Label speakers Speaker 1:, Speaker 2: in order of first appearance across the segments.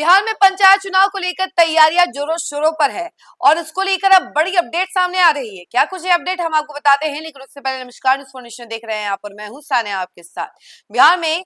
Speaker 1: बिहार में पंचायत चुनाव को लेकर तैयारियां जोरों शोरों पर है और इसको लेकर अब बड़ी अपडेट सामने आ रही है। क्या कुछ ये अपडेट हम आपको बताते हैं, लेकिन उससे पहले नमस्कार, न्यूज़ फॉर नेशन देख रहे हैं यहाँ पर मैं हूं सानिया आपके साथ। बिहार में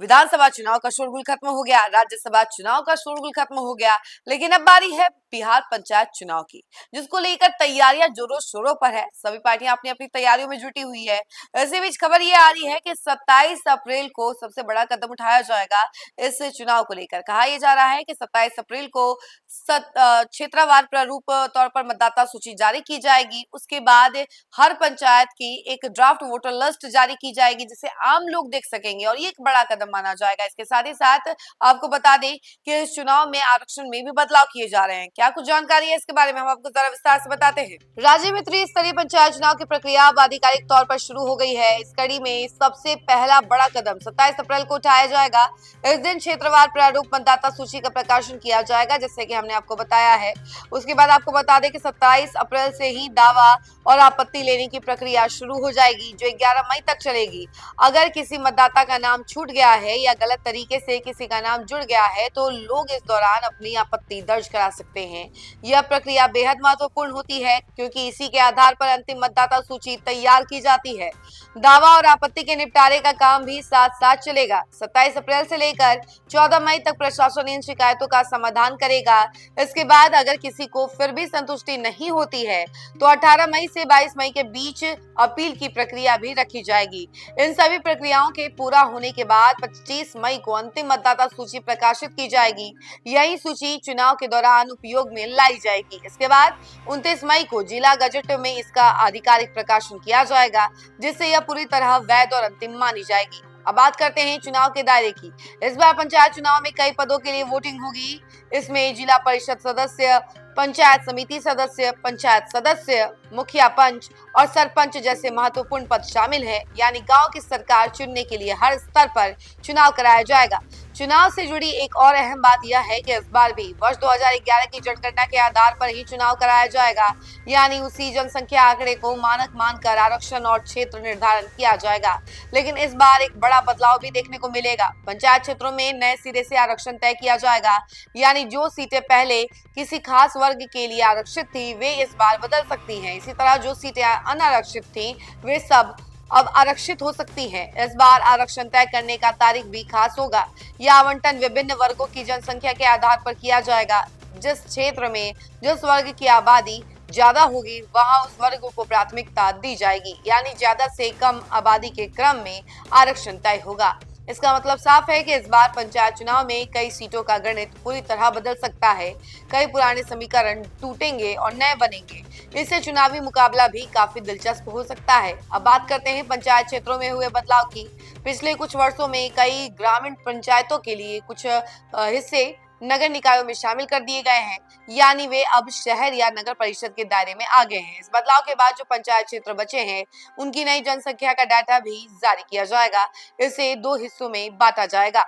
Speaker 1: विधानसभा चुनाव का शोरगुल खत्म हो गया, राज्यसभा चुनाव का शोरगुल खत्म हो गया, लेकिन अब बारी है बिहार पंचायत चुनाव की, जिसको लेकर तैयारियां जोरों शोरों पर है। सभी पार्टियां अपनी अपनी तैयारियों में जुटी हुई है। इसी बीच खबर ये आ रही है कि 27 अप्रैल को सबसे बड़ा कदम उठाया जाएगा इस चुनाव को लेकर। कहा यह जा रहा है कि 27 अप्रैल को क्षेत्रवार प्रारूप तौर पर मतदाता सूची जारी की जाएगी। उसके बाद हर पंचायत की एक ड्राफ्ट वोटर लिस्ट जारी की जाएगी, जिसे आम लोग देख सकेंगे और ये एक बड़ा कदम माना जाएगा। इसके साथ ही साथ आपको बता दें कि इस चुनाव में आरक्षण में भी बदलाव किए जा रहे हैं। क्या कुछ जानकारी है इसके बारे में, हम आपको जरा विस्तार से बताते हैं। राज्य में त्रिस्तरीय पंचायत चुनाव की प्रक्रिया अब आधिकारिक तौर पर शुरू हो गई है। इस कड़ी में सबसे पहला बड़ा कदम 27 अप्रैल को उठाया जाएगा। इस दिन क्षेत्रवार प्रारूप मतदाता सूची का प्रकाशन किया जाएगा, जैसे कि हमने आपको बताया है। उसके बाद आपको बता दें कि 27 अप्रैल से ही दावा और आपत्ति लेने की प्रक्रिया शुरू हो जाएगी, जो 11 मई तक चलेगी। अगर किसी मतदाता का नाम छूट गया है या गलत तरीके से किसी का नाम जुड़ गया है, तो लोग इस दौरान अपनी आपत्ति दर्ज करा सकते हैं। यह प्रक्रिया बेहद महत्वपूर्ण होती है, क्योंकि इसी के आधार पर अंतिम मतदाता सूची तैयार की जाती है। दावा और आपत्ति के निपटारे का काम भी साथ साथ चलेगा। 27 अप्रैल से लेकर 14 मई तक प्रशासन इन शिकायतों का समाधान करेगा। इसके बाद अगर किसी को फिर भी संतुष्टि नहीं होती है, तो 18 मई से 22 मई के बीच अपील की प्रक्रिया भी रखी जाएगी। इन सभी प्रक्रियाओं के पूरा होने के बाद 25 मई को अंतिम मतदाता सूची प्रकाशित की जाएगी। यही सूची चुनाव के दौरान उपयोग में लाई जाएगी। इसके बाद 29 मई को जिला गजट में इसका आधिकारिक प्रकाशन किया जाएगा, जिससे यह पूरी तरह वैध और अंतिम मानी जाएगी। अब बात करते हैं चुनाव के दायरे की। इस बार पंचायत चुनाव में कई पदों के लिए वोटिंग होगी। इसमें जिला परिषद सदस्य, पंचायत समिति सदस्य, पंचायत सदस्य, मुखिया पंच और सरपंच जैसे महत्वपूर्ण पद शामिल है। यानी गांव की सरकार चुनने के लिए हर स्तर पर चुनाव कराया जाएगा। चुनाव से जुड़ी एक और अहम बात यह है कि इस बार भी वर्ष 2011 की जनगणना के आधार पर ही चुनाव कराया जाएगा। यानी उसी जनसंख्या आंकड़े को मानक मानकर आरक्षण और क्षेत्र निर्धारण किया जाएगा। लेकिन इस बार एक बड़ा बदलाव भी देखने को मिलेगा। पंचायत क्षेत्रों में नए सिरे से आरक्षण तय किया जाएगा। यानी जो सीटें पहले किसी खास वर्ग के लिए आरक्षित थी, वे इस बार बदल सकती हैं। इसी तरह जो सीटें अनारक्षित थी, वे सब अब आरक्षित हो सकती हैं। इस बार आरक्षण तय करने का तारीख भी खास होगा। यह आवंटन विभिन्न वर्गों की जनसंख्या के आधार पर किया जाएगा। जिस क्षेत्र में जिस वर्ग की आबादी ज्यादा होगी, वहां उस वर्ग को प्राथमिकता दी जाएगी। यानी ज्यादा से कम आबादी के क्रम में आरक्षण तय होगा। इसका मतलब साफ है कि इस बार पंचायत चुनाव में कई सीटों का गणित पूरी तरह बदल सकता है। कई पुराने समीकरण टूटेंगे और नए बनेंगे। इससे चुनावी मुकाबला भी काफी दिलचस्प हो सकता है। अब बात करते हैं पंचायत क्षेत्रों में हुए बदलाव की। पिछले कुछ वर्षों में कई ग्रामीण पंचायतों के लिए कुछ हिस्से नगर निकायों में शामिल कर दिए गए हैं। यानी वे अब शहर या नगर परिषद के दायरे में आ गए हैं। इस बदलाव के बाद जो पंचायत क्षेत्र बचे हैं, उनकी नई जनसंख्या का डाटा भी जारी किया जाएगा। इसे 2 हिस्सों में बांटा जाएगा।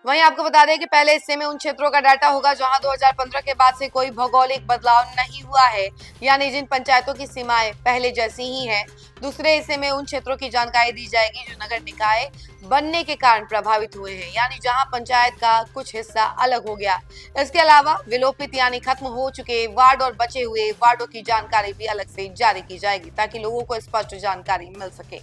Speaker 1: वहीं आपको बता दें कि पहले हिस्से में उन क्षेत्रों का डाटा होगा जहां 2015 के बाद से कोई भौगोलिक बदलाव नहीं हुआ है, यानी जिन पंचायतों की सीमाएं पहले जैसी ही हैं। दूसरे हिस्से में उन क्षेत्रों की जानकारी दी जाएगी जो नगर निकाय बनने के कारण प्रभावित हुए हैं, यानी जहां पंचायत का कुछ हिस्सा अलग हो गया। इसके अलावा विलोपित यानी खत्म हो चुके वार्ड और बचे हुए वार्डों की जानकारी भी अलग से जारी की जाएगी, ताकि लोगों को स्पष्ट जानकारी मिल सके।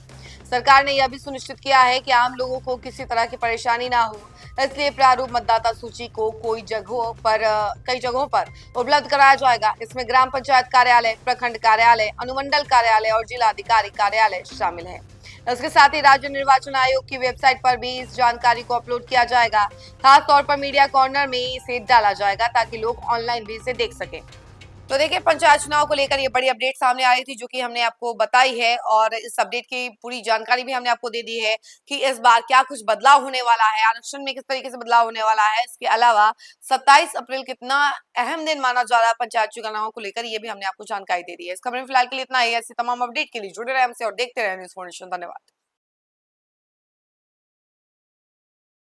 Speaker 1: सरकार ने यह भी सुनिश्चित किया है कि आम लोगों को किसी तरह की परेशानी ना हो, इसलिए प्रारूप मतदाता सूची को कई जगहों पर उपलब्ध कराया जाएगा। इसमें ग्राम पंचायत कार्यालय, प्रखंड कार्यालय, अनुमंडल कार्यालय और जिला अधिकारी कार्यालय शामिल है। इसके साथ ही राज्य निर्वाचन आयोग की वेबसाइट पर भी इस जानकारी को अपलोड किया जाएगा। खास तौर पर मीडिया कॉर्नर में इसे डाला जाएगा, ताकि लोग ऑनलाइन भी इसे देख सकें। तो देखिए, पंचायत चुनाव को लेकर ये बड़ी अपडेट सामने आ रही थी, जो कि हमने आपको बताई है, और इस अपडेट की पूरी जानकारी भी हमने आपको दे दी है कि इस बार क्या कुछ बदलाव होने वाला है, आरक्षण में किस तरीके से बदलाव होने वाला है। इसके अलावा 27 अप्रैल कितना अहम दिन माना जा रहा है पंचायत चुनाव को लेकर, ये भी हमने आपको जानकारी दे दी है। इस खबर में फिलहाल के लिए इतना ही। ऐसी तमाम अपडेट के लिए जुड़े रहे हमसे और देखते रहे न्यूज़ फॉर नेशन। धन्यवाद।